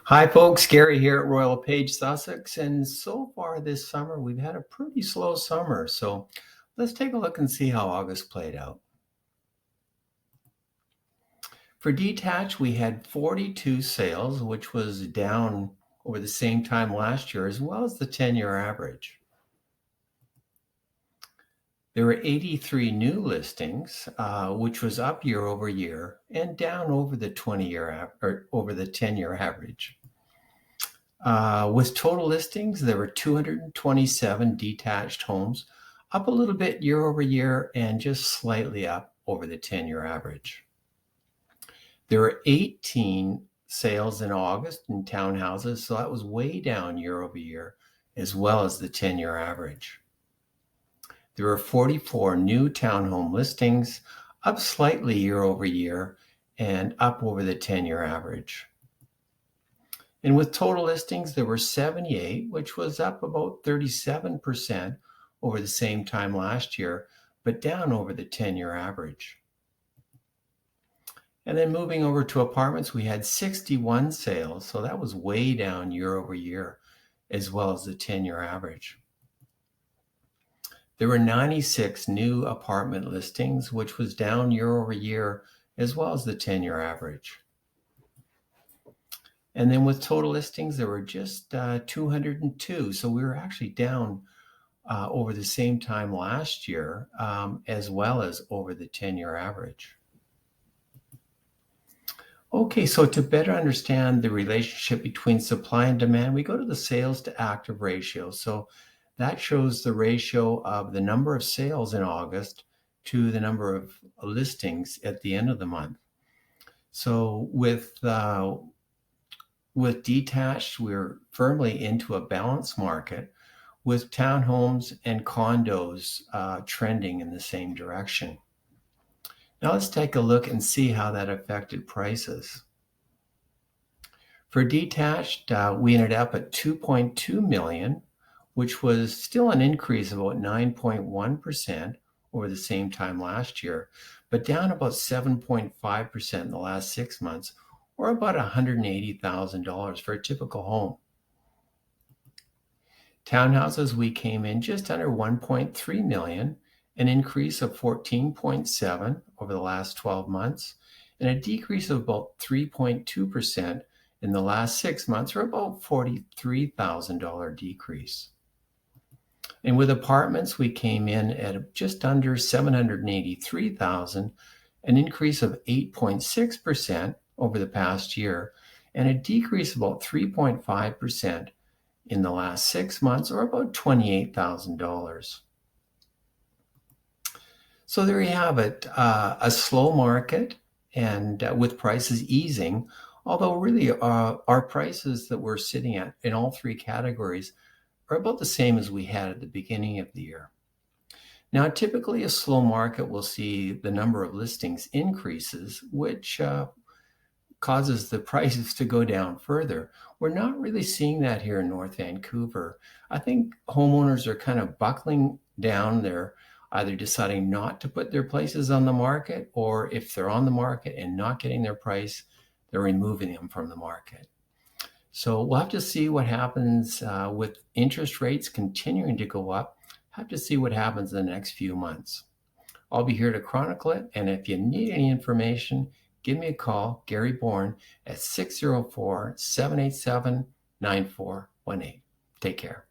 Hi, folks. Gary here at Royal LePage, Sussex. And so far this summer, we've had a pretty slow summer. So let's take a look and see how August played out. For detached, we had 42 sales, which was down over the same time last year, as well as the 10-year average. There were 83 new listings, which was up year over year and down over the 10-year average. With total listings, there were 227 detached homes, up a little bit year over year and just slightly up over the 10-year average. There were 18 sales in August in townhouses, so that was way down year over year, as well as the 10-year average. There were 44 new townhome listings, up slightly year over year and up over the 10-year average. And with total listings, there were 78, which was up about 37% over the same time last year, but down over the 10-year average. And then moving over to apartments, we had 61 sales, so that was way down year over year, as well as the 10-year average. There were 96 new apartment listings, which was down year over year, as well as the 10-year average. And then with total listings, there were just 202. So we were actually down over the same time last year, as well as over the 10-year average. Okay, so to better understand the relationship between supply and demand, we go to the sales to active ratio. So that shows the ratio of the number of sales in August to the number of listings at the end of the month. So with detached, we're firmly into a balanced market with townhomes and condos trending in the same direction. Now let's take a look and see how that affected prices. For detached, we ended up at 2.2 million, which was still an increase of about 9.1% over the same time last year, but down about 7.5% in the last 6 months, or about $180,000 for a typical home. Townhouses, we came in just under 1.3 million, an increase of 14.7 over the last 12 months, and a decrease of about 3.2% in the last 6 months, or about $43,000 decrease. And with apartments, we came in at just under 783,000, an increase of 8.6% over the past year, and a decrease of about 3.5% in the last 6 months, or about $28,000. So there you have it, a slow market, and with prices easing, although really our prices that we're sitting at in all three categories are about the same as we had at the beginning of the year. Now, typically a slow market will see the number of listings increases, which causes the prices to go down further. We're not really seeing that here in North Vancouver. I think homeowners are kind of buckling down. They're either deciding not to put their places on the market, or if they're on the market and not getting their price, they're removing them from the market. So we'll have to see what happens with interest rates continuing to go up. Have to see what happens in the next few months. I'll be here to chronicle it, and if you need any information, give me a call, Gary Bourne, at 604-787-9418. Take care.